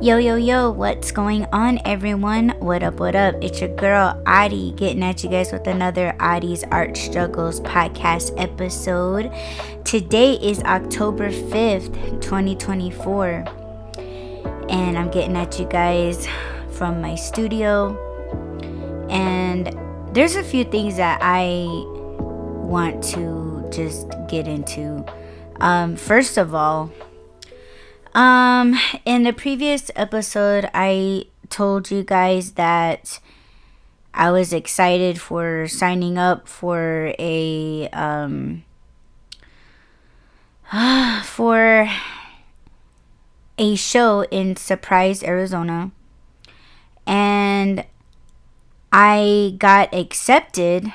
Yo, yo, yo, what's going on, everyone? What up, what up? It's your girl, Audie, getting at you guys with another Audie's Art Struggles podcast episode. Today is October 5th, 2024, and I'm getting at you guys from my studio. And there's a few things that I want to just get into. First of all, in the previous episode, I told you guys that I was excited for signing up for a show in Surprise, Arizona, and I got accepted.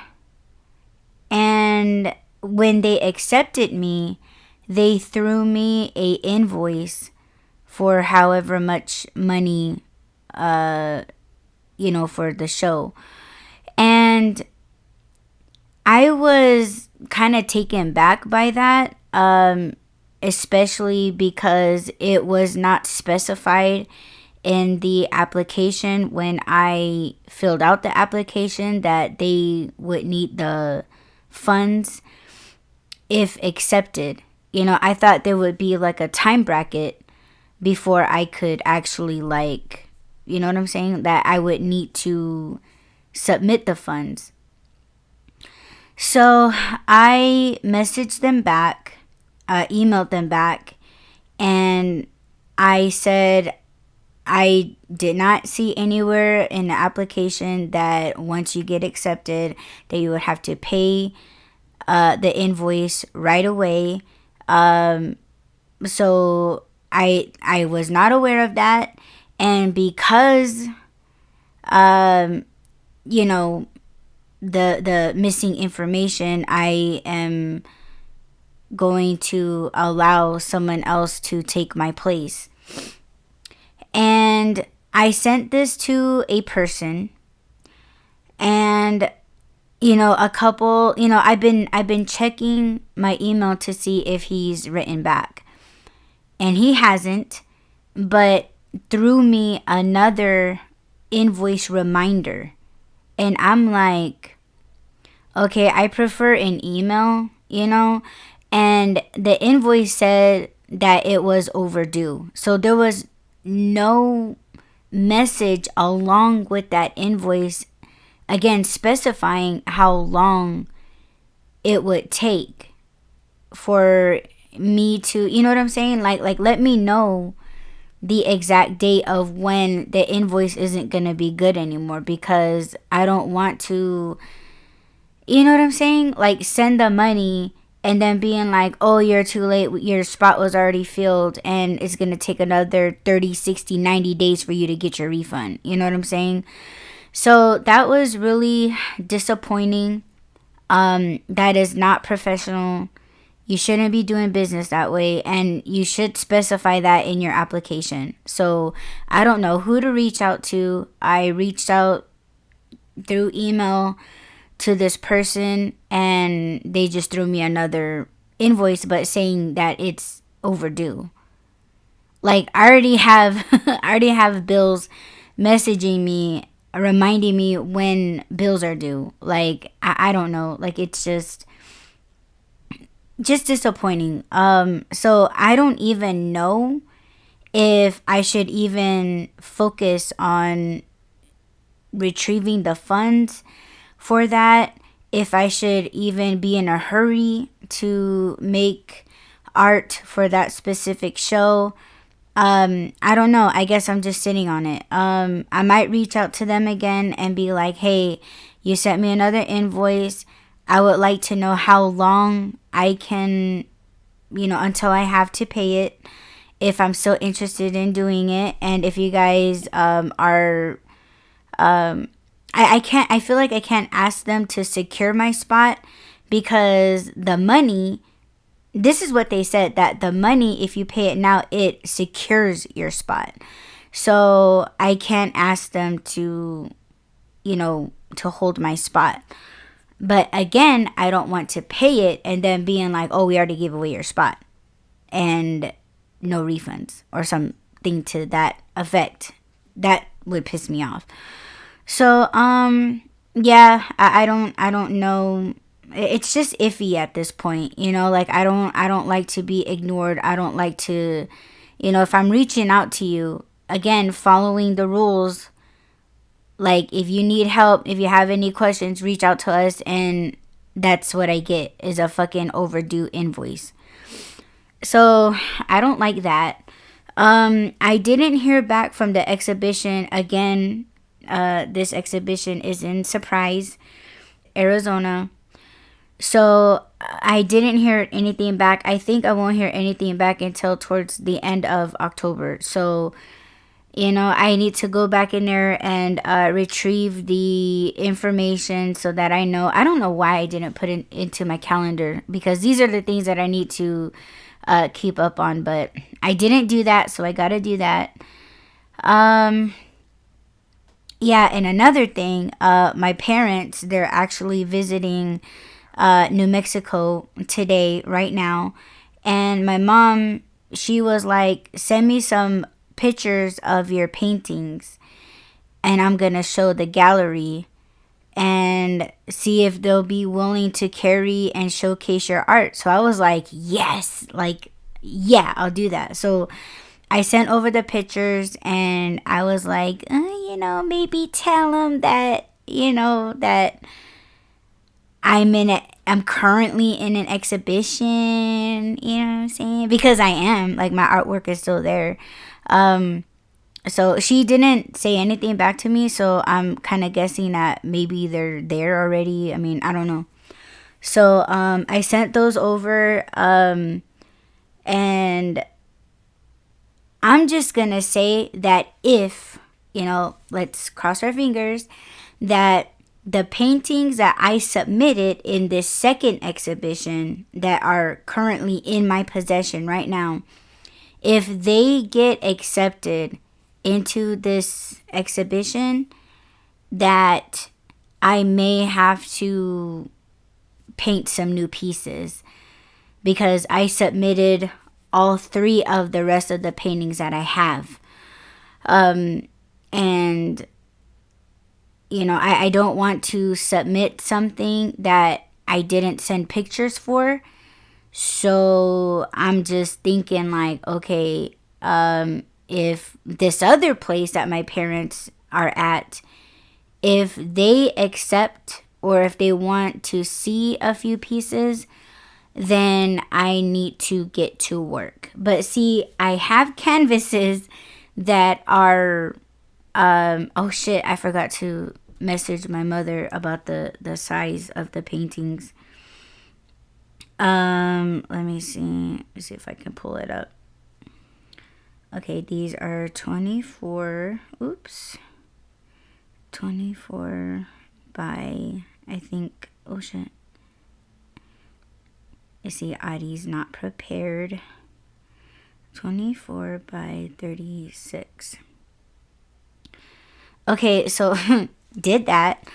And when they accepted me, they threw me a invoice for however much money, for the show. And I was kind of taken back by that, especially because it was not specified in the application when I filled out the application that they would need the funds if accepted. I thought there would be like a time bracket before I could actually you know what I'm saying? That I would need to submit the funds. So I messaged them back, emailed them back, and I said I did not see anywhere in the application that once you get accepted that you would have to pay the invoice right away. So I was not aware of that, and because the missing information, I am going to allow someone else to take my place. And I sent this to a person, and I've been checking my email to see if he's written back, and he hasn't, but threw me another invoice reminder. And I'm like, okay, I prefer an email, and the invoice said that it was overdue. So there was no message along with that invoice, again, specifying how long it would take for me to, you know what I'm saying? Like let me know the exact date of when the invoice isn't going to be good anymore, because I don't want to, you know what I'm saying? Like send the money and then being like, oh, you're too late, your spot was already filled, and it's going to take another 30, 60, 90 days for you to get your refund. You know what I'm saying? So that was really disappointing. That is not professional. You shouldn't be doing business that way, and you should specify that in your application. So I don't know who to reach out to. I reached out through email to this person, and they just threw me another invoice, but saying that it's overdue. Like I already have bills messaging me, reminding me when bills are due. Like I don't know, like it's just disappointing. So I don't even know if I should even focus on retrieving the funds for that, if I should even be in a hurry to make art for that specific show. I don't know. I guess I'm just sitting on it. I might reach out to them again and be like, hey, you sent me another invoice. I would like to know how long I can, until I have to pay it, if I'm still interested in doing it. And if you guys are, I feel like I can't ask them to secure my spot, because the money, this is what they said, that the money, if you pay it now, it secures your spot. So I can't ask them to, to hold my spot. But again, I don't want to pay it and then being like, oh, we already gave away your spot and no refunds or some something to that effect. That would piss me off. So yeah, I don't know. It's just iffy at this point, you know, like I don't like to be ignored. I don't like to, you know, if I'm reaching out to you, again, following the rules, like if you need help, if you have any questions, reach out to us, and that's what I get is a fucking overdue invoice. So I don't like that. I didn't hear back from the exhibition again. This exhibition is in Surprise, Arizona. So I didn't hear anything back. I think I won't hear anything back until towards the end of October. So, you know, I need to go back in there and retrieve the information so that I know. I don't know why I didn't put it into my calendar, because these are the things that I need to keep up on. But I didn't do that, so I got to do that. Yeah, and another thing, my parents, they're actually visiting New Mexico today, right now. And my mom, she was like, send me some pictures of your paintings, and I'm going to show the gallery and see if they'll be willing to carry and showcase your art. So I was like, yes, like, yeah, I'll do that. So I sent over the pictures, and I was like, you know, maybe tell them that, you know, that I'm currently in an exhibition, you know what I'm saying? Because I am, like, my artwork is still there. So she didn't say anything back to me, so I'm kind of guessing that maybe they're there already. I mean, I don't know. So I sent those over, and I'm just gonna say that if, you know, let's cross our fingers, that the paintings that I submitted in this second exhibition that are currently in my possession right now, if they get accepted into this exhibition, that I may have to paint some new pieces, because I submitted all 3 of the rest of the paintings that I have. And you know, I don't want to submit something that I didn't send pictures for. So I'm just thinking like, okay, if this other place that my parents are at, if they accept or if they want to see a few pieces, then I need to get to work. But see, I have canvases that are, oh shit, I forgot to message my mother about the size of the paintings. Let me see if I can pull it up. Okay, these are 24 by, I think, oh shit. You see, Audie's not prepared. 24 by 36. Okay, so did that.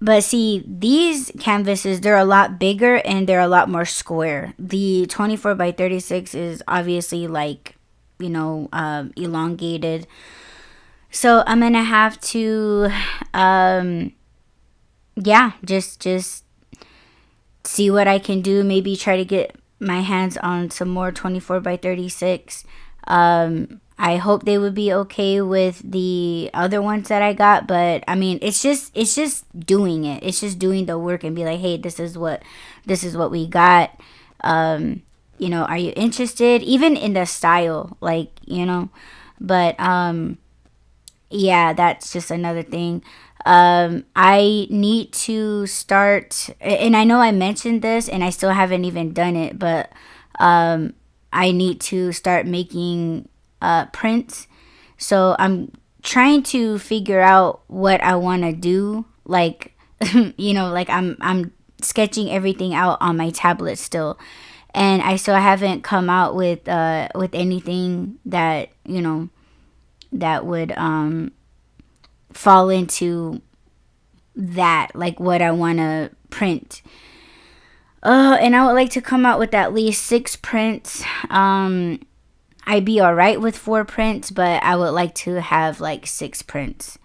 But see, these canvases, they're a lot bigger and they're a lot more square. The 24 by 36 is obviously like, you know, elongated. So I'm going to have to, yeah, just see what I can do. Maybe try to get my hands on some more 24 by 36. I hope they would be okay with the other ones that I got, but I mean, it's just doing it. It's just doing the work and be like, hey, this is what we got. You know, are you interested? Even in the style, like, you know, but yeah, that's just another thing. I need to start, and I know I mentioned this and I still haven't even done it, but I need to start making prints. So I'm trying to figure out what I want to do. Like, you know, like I'm sketching everything out on my tablet still, and I still haven't come out with anything that, you know, that would fall into that, like what I want to print. And I would like to come out with at least 6 prints. I'd be all right with 4 prints, but I would like to have like 6 prints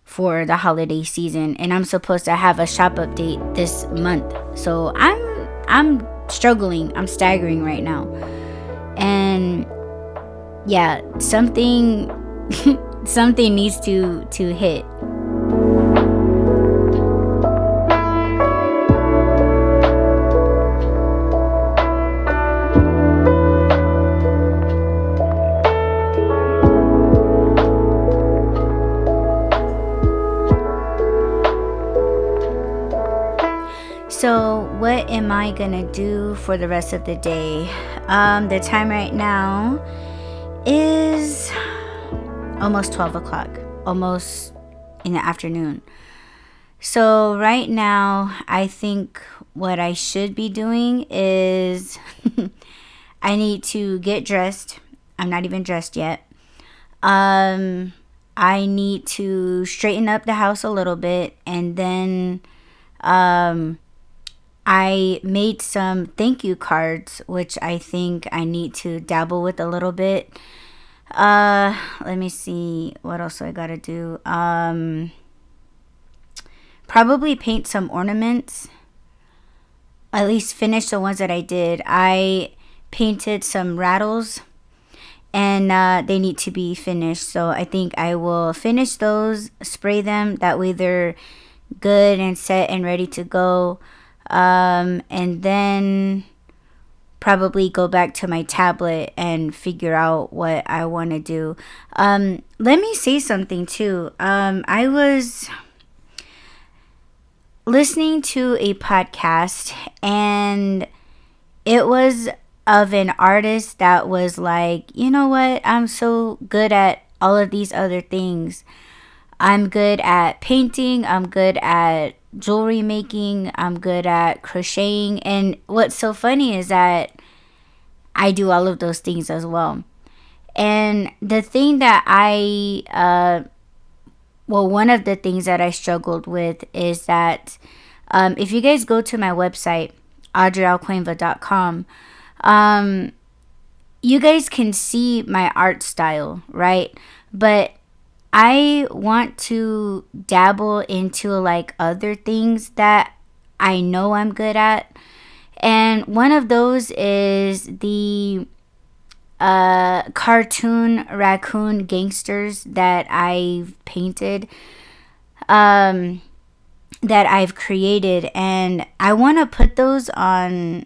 for the holiday season. And I'm supposed to have a shop update this month, so I'm struggling. I'm staggering right now. And yeah, something something needs to hit. So what am I gonna do for the rest of the day? The time right now is almost 12 o'clock, almost in the afternoon. So right now, I think what I should be doing is I need to get dressed. I'm not even dressed yet. I need to straighten up the house a little bit, and then I made some thank you cards, which I think I need to dabble with a little bit. Let me see what else I gotta do. Probably paint some ornaments. At least finish the ones that I did. I painted some rattles, and they need to be finished. So I think I will finish those, spray them. That way they're good and set and ready to go. And then probably go back to my tablet and figure out what I want to do. Let me say something too. I was listening to a podcast, and it was of an artist that was like, you know what? I'm so good at all of these other things. I'm good at painting. I'm good at jewelry making. I'm good at crocheting. And what's so funny is that I do all of those things as well. And the thing that one of the things that I struggled with is that if you guys go to my website, AudreyalKoinva.com, you guys can see my art style, right? But I want to dabble into like other things that I know I'm good at. And one of those is the cartoon raccoon gangsters that I've painted, that I've created. And I want to put those on,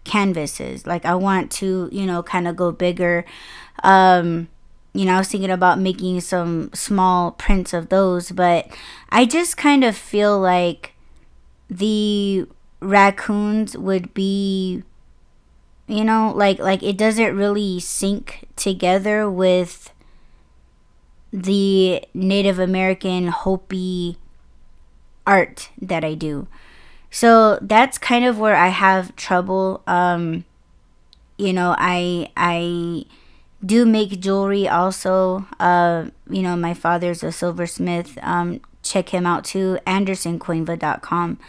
canvases. Like I want to, kind of go bigger. I was thinking about making some small prints of those, but I just kind of feel like the raccoons would be, like it doesn't really sync together with the Native American Hopi art that I do. So that's kind of where I have trouble. I do make jewelry also. My father's a silversmith. Check him out too, AndersonKoinva.com.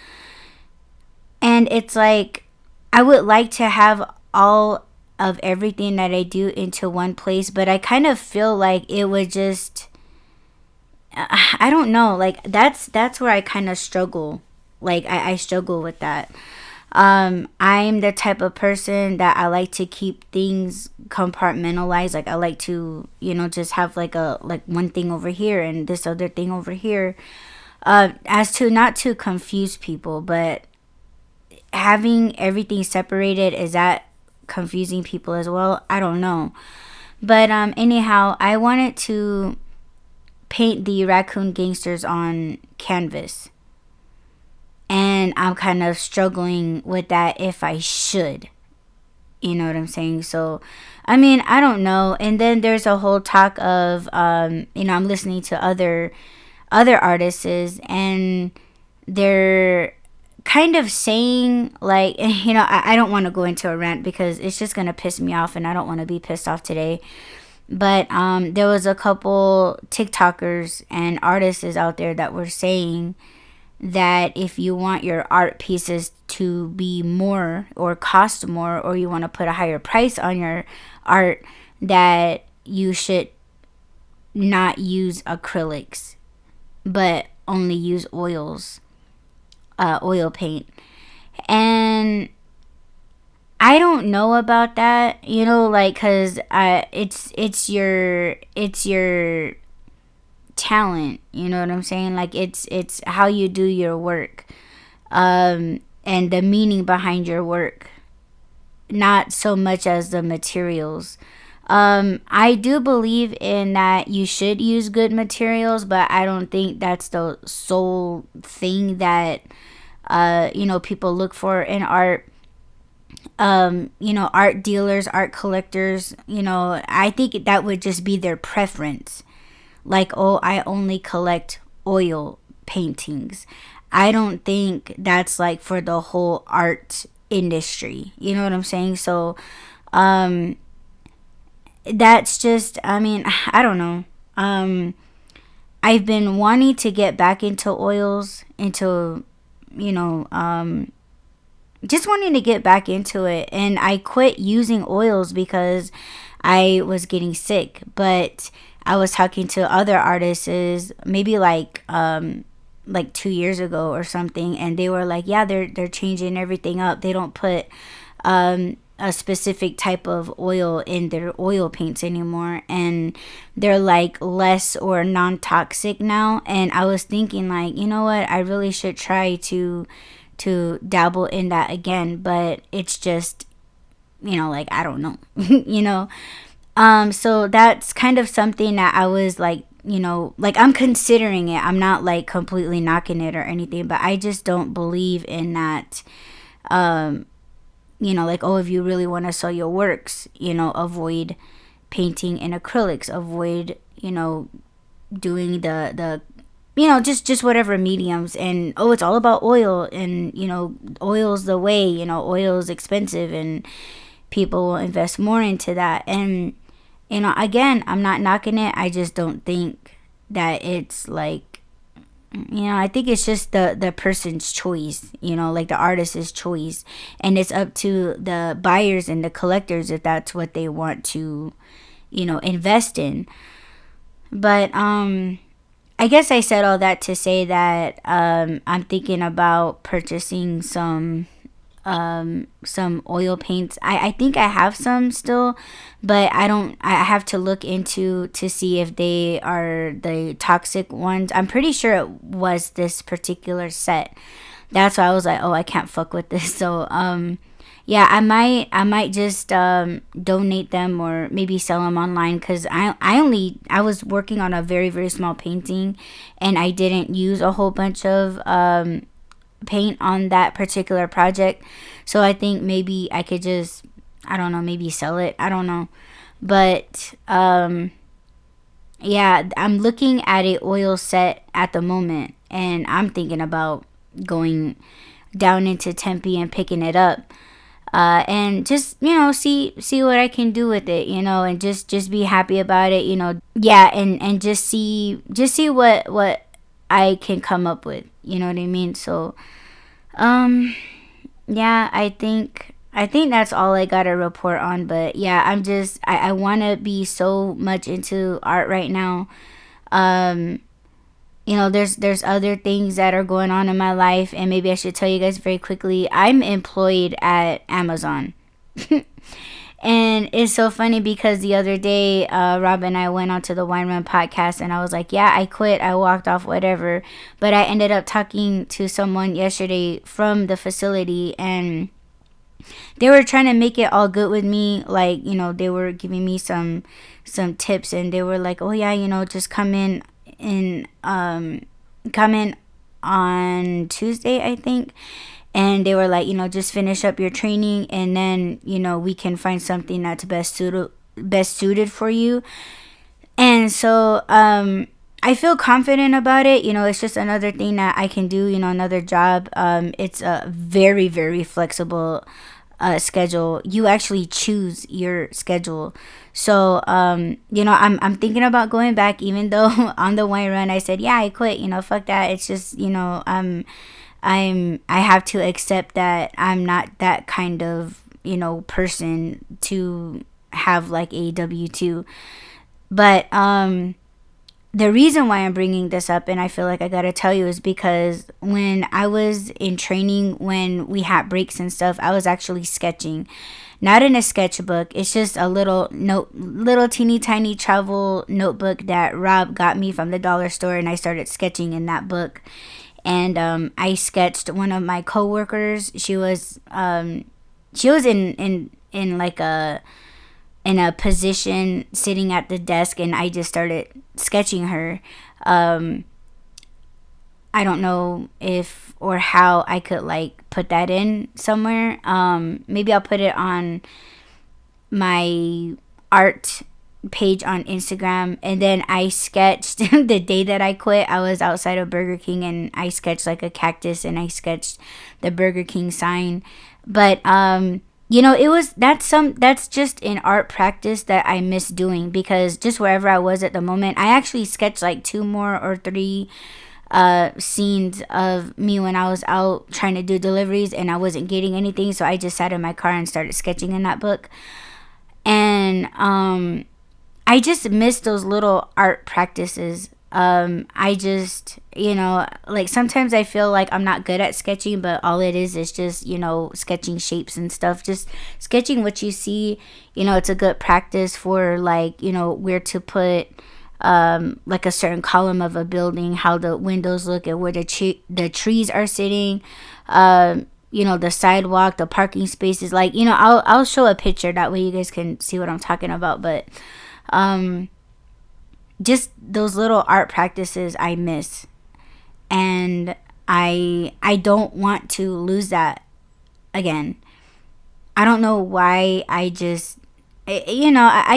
And it's like I would like to have all of everything that I do into one place, but I kind of feel like it would just, I don't know, like that's where I kind of struggle. Like I struggle with that. I'm the type of person that I like to keep things compartmentalized. Like I like to, just have like one thing over here and this other thing over here, as to not to confuse people. But having everything separated, is that confusing people as well? I don't know. But anyhow, I wanted to paint the raccoon gangsters on canvas. And I'm kind of struggling with that, if I should. You know what I'm saying? So, I mean, I don't know. And then there's a whole talk of, I'm listening to other artists, and they're kind of saying, like, I don't want to go into a rant because it's just going to piss me off, and I don't want to be pissed off today. But there was a couple TikTokers and artists out there that were saying that if you want your art pieces to be more or cost more, or you want to put a higher price on your art, that you should not use acrylics, but only use oils, oil paint. And I don't know about that, like, cause it's your talent, you know what I'm saying? Like, it's how you do your work, and the meaning behind your work, not so much as the materials. I do believe in that you should use good materials, but I don't think that's the sole thing that people look for in art. Art dealers, art collectors, I think that would just be their preference. Like, oh, I only collect oil paintings. I don't think that's like for the whole art industry. You know what I'm saying? So, that's just, I don't know. I've been wanting to get back into oils, just wanting to get back into it. And I quit using oils because I was getting sick. But I was talking to other artists maybe like 2 years ago or something, and they were like, yeah, they're changing everything up. They don't put a specific type of oil in their oil paints anymore, and they're like less or non-toxic now. And I was thinking, like, you know what, I really should try to dabble in that again, but it's just, like, I don't know. So that's kind of something that I was like, like, I'm considering it. I'm not like completely knocking it or anything, but I just don't believe in that. Like, oh, if you really want to sell your works, avoid painting in acrylics, avoid, doing the just whatever mediums. And, oh, it's all about oil, and, oil's the way, oil's expensive, and people will invest more into that. And, again, I'm not knocking it. I just don't think that it's like, I think it's just the person's choice, like the artist's choice. And it's up to the buyers and the collectors if that's what they want to, invest in. But I guess I said all that to say that I'm thinking about purchasing some oil paints. I think I have some still, but I have to look into to see if they are the toxic ones. I'm pretty sure it was this particular set. That's why I was like, oh, I can't fuck with this. So yeah, I might just donate them, or maybe sell them online, because I was working on a very, very small painting, and I didn't use a whole bunch of paint on that particular project. So I think maybe I could just, I don't know, maybe sell it. I don't know. But yeah, I'm looking at a oil set at the moment, and I'm thinking about going down into Tempe and picking it up. And just, see what I can do with it, and just be happy about it, yeah. And just see what I can come up with, you know what I mean? So, yeah, I think that's all I got to report on. But yeah, I want to be so much into art right now. There's other things that are going on in my life, and maybe I should tell you guys very quickly. I'm employed at Amazon. And it's so funny because the other day, Rob and I went onto the Wine Run podcast, and I was like, yeah, I quit. I walked off, whatever. But I ended up talking to someone yesterday from the facility, and they were trying to make it all good with me. Like, they were giving me some tips, and they were like, oh yeah, just come in on Tuesday, I think. And they were like, just finish up your training, and then, we can find something that's best suited for you. And so I feel confident about it. It's just another thing that I can do, another job. It's a very, very flexible schedule. You actually choose your schedule. So I'm thinking about going back, even though on the wine run I said, yeah, I quit, fuck that. It's just, I have to accept that I'm not that kind of, person to have like a W-2. But the reason why I'm bringing this up, and I feel like I gotta tell you, is because when I was in training, when we had breaks and stuff, I was actually sketching. Not in a sketchbook. It's just a little teeny tiny travel notebook that Rob got me from the dollar store, and I started sketching in that book. And I sketched one of my coworkers. She was in like in a position sitting at the desk, and I just started sketching her. I don't know if or how I could like put that in somewhere. Maybe I'll put it on my art page on Instagram. And then I sketched the day that I quit. I was outside of Burger King, and I sketched like a cactus, and I sketched the Burger King sign. But that's just an art practice that I miss doing, because just wherever I was at the moment, I actually sketched like 2 more or 3 scenes of me when I was out trying to do deliveries and I wasn't getting anything. So I just sat in my car and started sketching in that book. And I just miss those little art practices. I just, like sometimes I feel like I'm not good at sketching, but all it is just, sketching shapes and stuff. Just sketching what you see, it's a good practice for like, where to put like a certain column of a building, how the windows look, and where the trees are sitting, the sidewalk, the parking spaces. Like, I'll show a picture, that way you guys can see what I'm talking about. But just those little art practices I miss, and I don't want to lose that again. I don't know why. I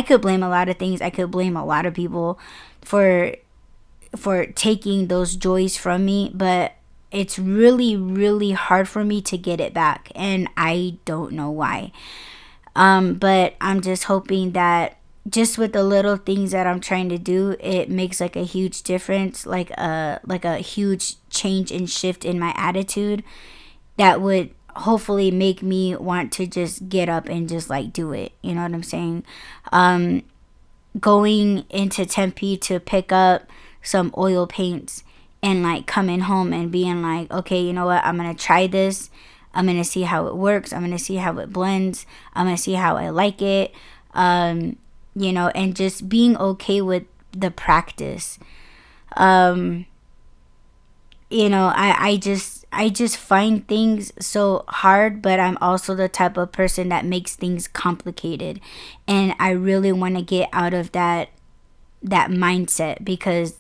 could blame a lot of things. I could blame a lot of people for taking those joys from me, but it's really, really hard for me to get it back, and I don't know why. But I'm just hoping that just with the little things that I'm trying to do, it makes like a huge difference, like a huge change and shift in my attitude that would hopefully make me want to just get up and just like do it. You know what I'm saying? Going into Tempe to pick up some oil paints and like coming home and being like, okay, you know what? I'm going to try this. I'm going to see how it works. I'm going to see how it blends. I'm going to see how I like it. And just being okay with the practice. I just find things so hard, but I'm also the type of person that makes things complicated. And I really want to get out of that mindset, because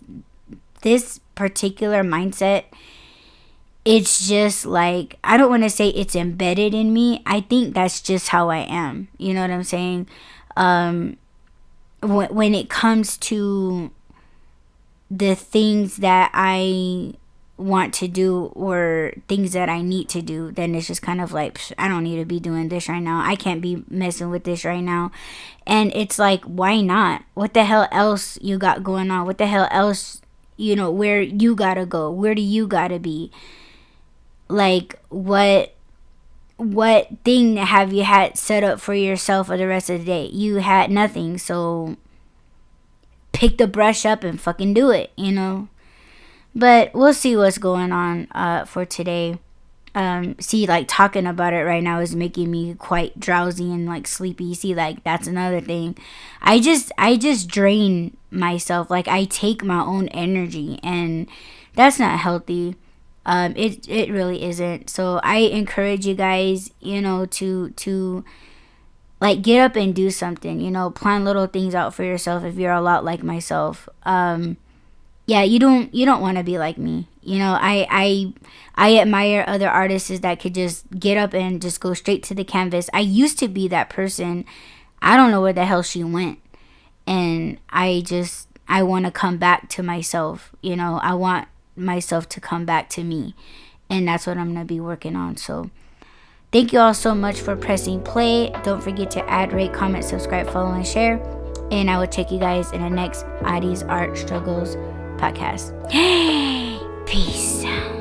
this particular mindset, it's just like, I don't want to say it's embedded in me. I think that's just how I am. You know what I'm saying? When it comes to the things that I want to do or things that I need to do, then it's just kind of like, I don't need to be doing this right now. I can't be messing with this right now. And it's like, why not? What the hell else you got going on? What the hell else, where you gotta go? Where do you gotta be? Like, what thing have you had set up for yourself for the rest of the day? You had nothing, so pick the brush up and fucking do it, But we'll see what's going on for today. Like talking about it right now is making me quite drowsy and like sleepy. See, like that's another thing. I just drain myself. Like I take my own energy, and that's not healthy. It really isn't. So I encourage you guys, to like get up and do something, plan little things out for yourself if you're a lot like myself. You don't want to be like me. I admire other artists that could just get up and just go straight to the canvas. I used to be that person. I don't know where the hell she went. And I want to come back to myself. I want myself to come back to me, and that's what I'm gonna be working on. So Thank you all so much for pressing play. Don't forget to add, rate, comment, subscribe, follow, and share. And I will check you guys in the next Audie's Art Struggles podcast. Peace.